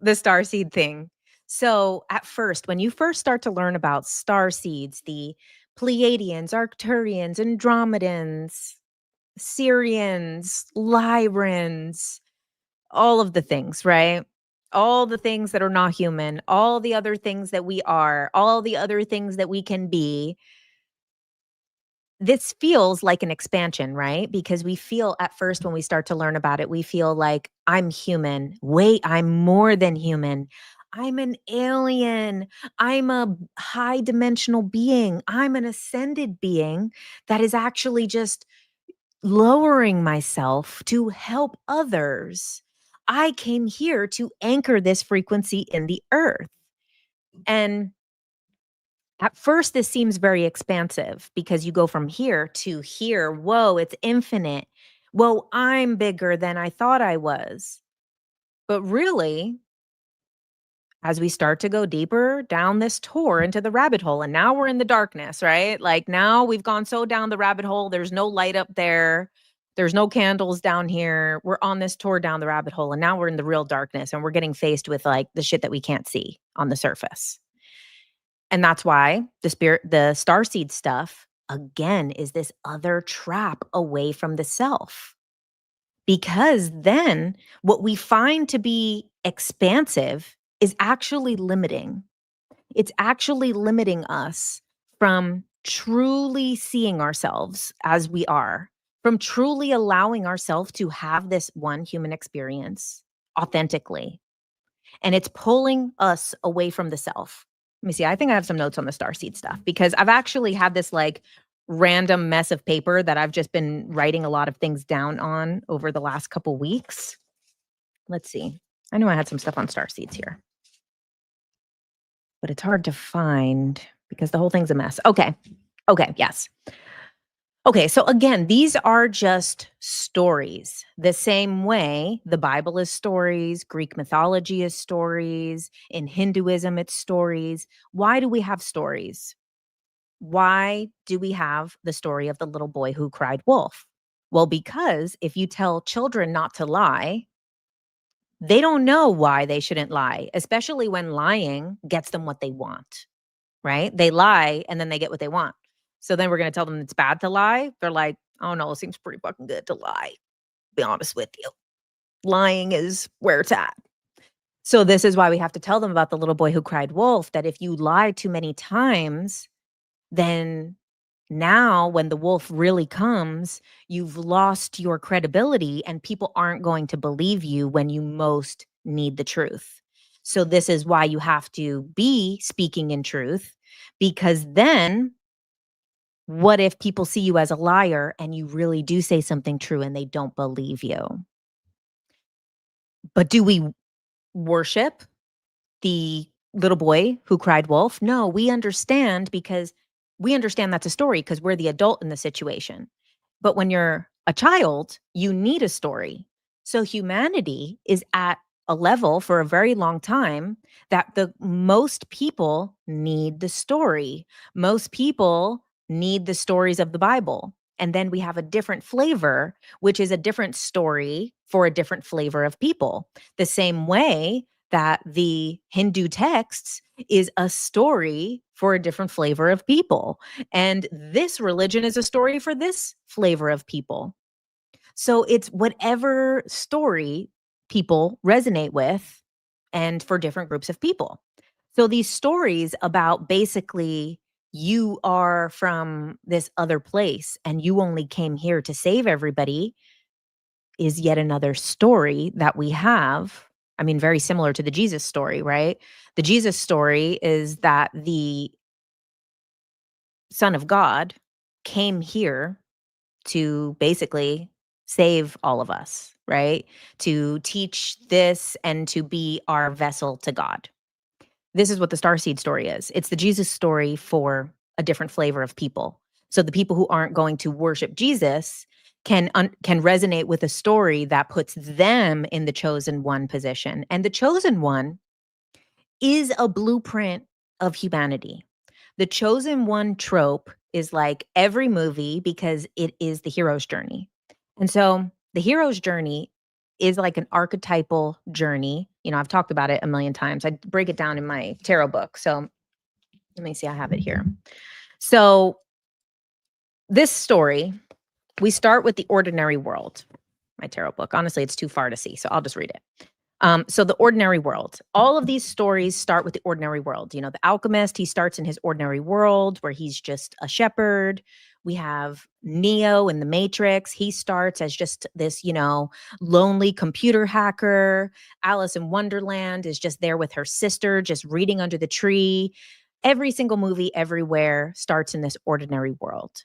the starseed thing. So at first, when you first start to learn about starseeds, the Pleiadians, Arcturians, Andromedans, Syrians, Lyrans, all of the things, right? All the things that are not human, all the other things that we are, all the other things that we can be. This feels like an expansion, right? Because we feel at first when we start to learn about it, we feel like I'm human. Wait, I'm more than human. I'm an alien. I'm a high dimensional being. I'm an ascended being that is actually just lowering myself to help others. I came here to anchor this frequency in the earth. And at first, this seems very expansive because you go from here to here. Whoa, it's infinite. Whoa, I'm bigger than I thought I was. But really, as we start to go deeper down this tour into the rabbit hole, and now we're in the darkness, right? Like now we've gone so down the rabbit hole, there's no light up there. There's no candles down here. We're on this tour down the rabbit hole, and now we're in the real darkness, and we're getting faced with like the shit that we can't see on the surface. And that's why the starseed stuff, again, is this other trap away from the self. Because then what we find to be expansive is actually limiting. It's actually limiting us from truly seeing ourselves as we are, from truly allowing ourselves to have this one human experience authentically. And it's pulling us away from the self. Let me see. I think I have some notes on the starseed stuff because I've actually had this like random mess of paper that I've just been writing a lot of things down on over the last couple weeks. Let's see. I knew I had some stuff on starseeds here, but it's hard to find because the whole thing's a mess. Okay. Yes. Okay, so again, these are just stories. The same way the Bible is stories, Greek mythology is stories, in Hinduism, it's stories. Why do we have stories? Why do we have the story of the little boy who cried wolf? Well, because if you tell children not to lie, they don't know why they shouldn't lie, especially when lying gets them what they want, right? They lie and then they get what they want. So then we're going to tell them it's bad to lie. They're like, oh no, it seems pretty fucking good to lie. Be honest with you. Lying is where it's at. So this is why we have to tell them about the little boy who cried wolf, that if you lie too many times, then now when the wolf really comes, you've lost your credibility and people aren't going to believe you when you most need the truth. So this is why you have to be speaking in truth, because then what if people see you as a liar and you really do say something true and they don't believe you? But do we worship the little boy who cried wolf? No, we understand because we understand that's a story because we're the adult in the situation. But when you're a child, you need a story. So humanity is at a level for a very long time that the most people need the story. Most people need the stories of the Bible. And then we have a different flavor, which is a different story for a different flavor of people. The same way that the Hindu texts is a story for a different flavor of people. And this religion is a story for this flavor of people. So it's whatever story people resonate with and for different groups of people. So these stories about basically you are from this other place and you only came here to save everybody is yet another story that we have. I mean, very similar to the Jesus story, right? The Jesus story is that the Son of God came here to basically save all of us, right? To teach this and to be our vessel to God. This is what the Starseed story is. It's the Jesus story for a different flavor of people. So the people who aren't going to worship Jesus can resonate with a story that puts them in the chosen one position. And the chosen one is a blueprint of humanity. The chosen one trope is like every movie because it is the hero's journey. And so the hero's journey is like an archetypal journey I've talked about it a million times. I break it down in my tarot book. So let me see, I have it here. So this story, we start with the ordinary world. My tarot book. Honestly, it's too far to see, so I'll just read it. So the ordinary world. All of these stories start with the ordinary world. The alchemist, he starts in his ordinary world where he's just a shepherd. We have Neo in the Matrix. He starts as just this, lonely computer hacker. Alice in Wonderland is just there with her sister, just reading under the tree. Every single movie everywhere starts in this ordinary world.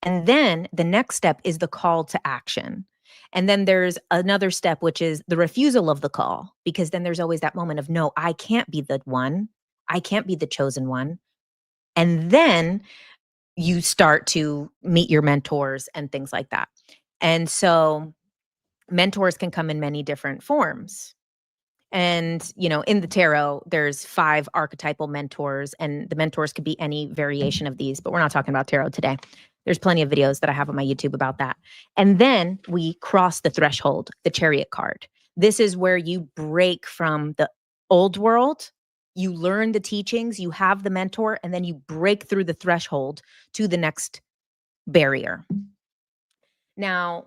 And then the next step is the call to action. And then there's another step, which is the refusal of the call, because then there's always that moment of, no, I can't be the one. I can't be the chosen one. And then you start to meet your mentors and things like that. And so mentors can come in many different forms. And, in the tarot, there's 5 archetypal mentors, and the mentors could be any variation of these, but we're not talking about tarot today. There's plenty of videos that I have on my YouTube about that. And then we cross the threshold, the Chariot card. This is where you break from the old world, you learn the teachings, you have the mentor, and then you break through the threshold to the next barrier. Now,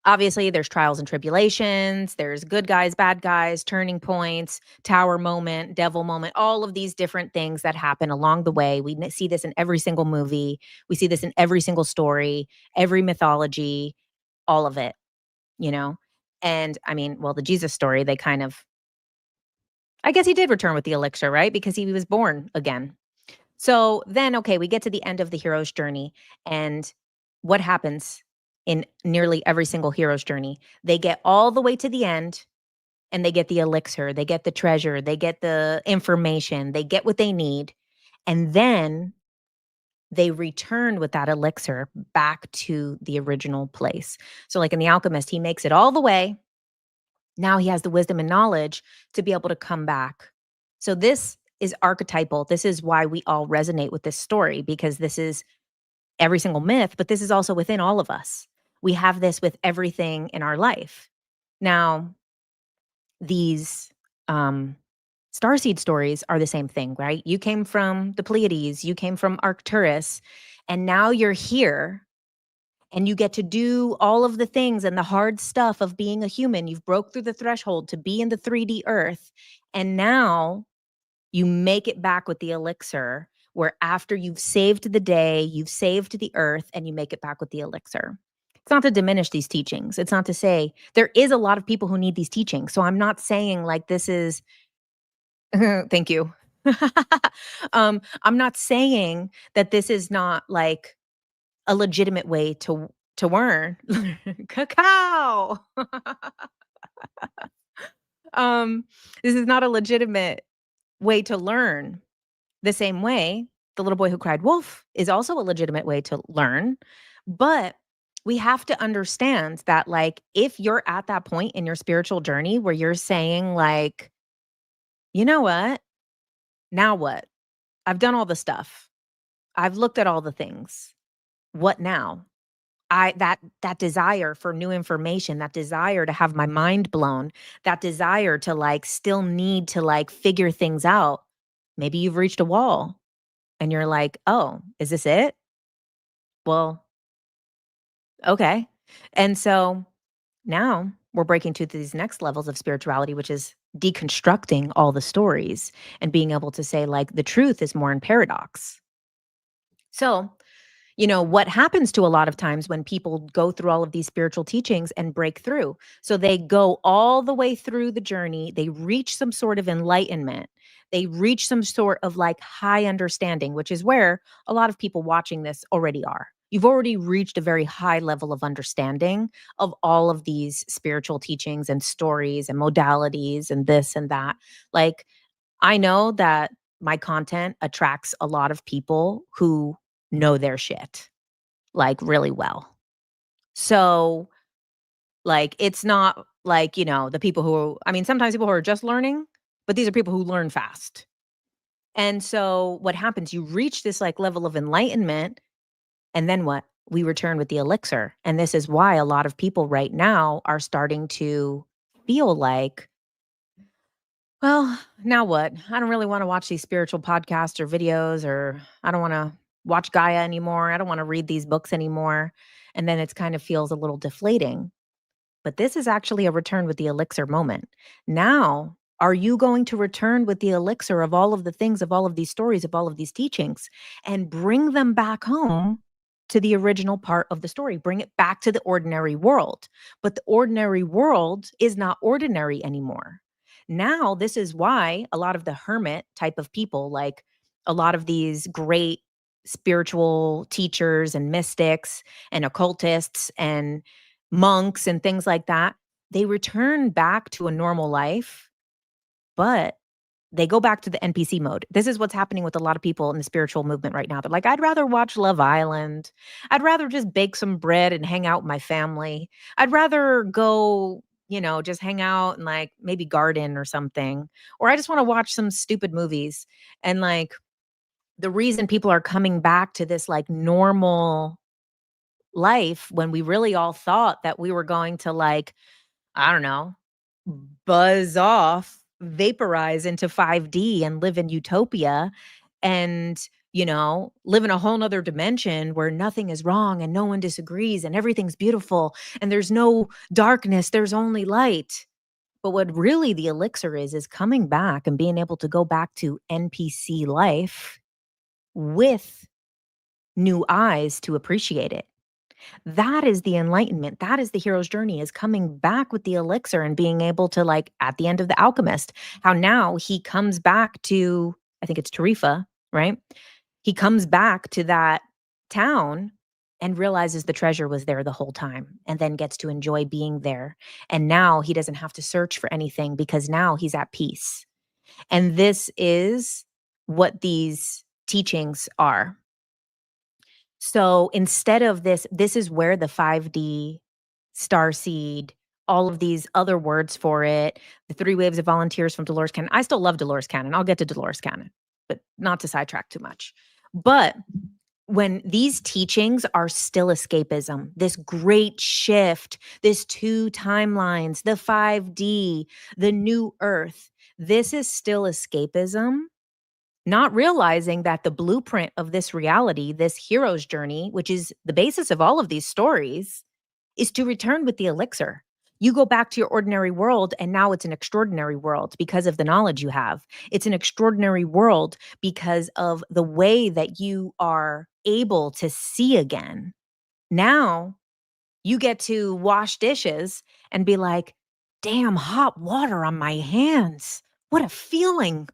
obviously, there's trials and tribulations, there's good guys, bad guys, turning points, tower moment, devil moment, all of these different things that happen along the way. We see this in every single movie. We see this in every single story, every mythology, all of it, And I mean, well, the Jesus story, I guess he did return with the elixir, right? Because he was born again. So then, okay, we get to the end of the hero's journey. And what happens in nearly every single hero's journey? They get all the way to the end and they get the elixir, they get the treasure, they get the information, they get what they need. And then they return with that elixir back to the original place. So, like in The Alchemist, he makes it all the way. Now he has the wisdom and knowledge to be able to come back. So, this is archetypal. This is why we all resonate with this story, because this is every single myth, but this is also within all of us. We have this with everything in our life. Now, these starseed stories are the same thing, right? You came from the Pleiades, you came from Arcturus, and now you're here and you get to do all of the things and the hard stuff of being a human. You've broke through the threshold to be in the 3D earth, and now you make it back with the elixir, where after you've saved the day, you've saved the earth, and you make it back with the elixir. It's not to diminish these teachings. It's not to say there is a lot of people who need these teachings. So I'm not saying like this is, thank you. I'm not saying that this is not like a legitimate way to learn. Cacao. This is not a legitimate way to learn. The same way, The Little Boy Who Cried Wolf is also a legitimate way to learn, but we have to understand that, like, if you're at that point in your spiritual journey where you're saying, like, you know what? Now what? I've done all the stuff. I've looked at all the things. What now? That desire for new information, that desire to have my mind blown, that desire to like still need to like figure things out. Maybe you've reached a wall. And you're like, "Oh, is this it? Well, okay." And so now we're breaking to these next levels of spirituality, which is deconstructing all the stories and being able to say, like, the truth is more in paradox. So, what happens to a lot of times when people go through all of these spiritual teachings and break through? So they go all the way through the journey, they reach some sort of enlightenment. They reach some sort of like high understanding, which is where a lot of people watching this already are. You've already reached a very high level of understanding of all of these spiritual teachings and stories and modalities and this and that. Like, I know that my content attracts a lot of people who know their shit, like, really well. So, like, it's not like, the people who I mean, sometimes people who are just learning, but these are people who learn fast. And so what happens, you reach this, like, level of enlightenment, and then what? We return with the elixir, and this is why a lot of people right now are starting to feel like Well, now what? I don't really wanna watch these spiritual podcasts or videos, or I don't wanna watch Gaia anymore. I don't wanna read these books anymore. And then it's kind of feels a little deflating. But this is actually a return with the elixir moment. Now, are you going to return with the elixir of all of the things, of all of these stories, of all of these teachings, and bring them back home to the original part of the story? Bring it back to the ordinary world. But the ordinary world is not ordinary anymore. Now, this is why a lot of the hermit type of people, like a lot of these great spiritual teachers and mystics and occultists and monks and things like that, they return back to a normal life, but they go back to the NPC mode. This is what's happening with a lot of people in the spiritual movement right now. They're like, I'd rather watch Love Island. I'd rather just bake some bread and hang out with my family. I'd rather go, just hang out and like maybe garden or something. Or I just want to watch some stupid movies. And like the reason people are coming back to this like normal life when we really all thought that we were going to like, I don't know, buzz off, vaporize into 5D and live in utopia and, live in a whole nother dimension where nothing is wrong and no one disagrees and everything's beautiful and there's no darkness, there's only light. But what really the elixir is coming back and being able to go back to NPC life with new eyes to appreciate it. That is the enlightenment. That is the hero's journey, is coming back with the elixir and being able to, like, at the end of The Alchemist, how now he comes back to, I think it's Tarifa, right? He comes back to that town and realizes the treasure was there the whole time and then gets to enjoy being there. And now he doesn't have to search for anything because now he's at peace. And this is what these teachings are. So instead of this is where the 5D, Starseed, all of these other words for it, the 3 waves of volunteers from Dolores Cannon. I still love Dolores Cannon. I'll get to Dolores Cannon, but not to sidetrack too much. But when these teachings are still escapism, this great shift, this 2 timelines, the 5D, the new earth, this is still escapism, not realizing that the blueprint of this reality, this hero's journey, which is the basis of all of these stories, is to return with the elixir. You go back to your ordinary world, and now it's an extraordinary world because of the knowledge you have. It's an extraordinary world because of the way that you are able to see again. Now you get to wash dishes and be like, damn, hot water on my hands. What a feeling.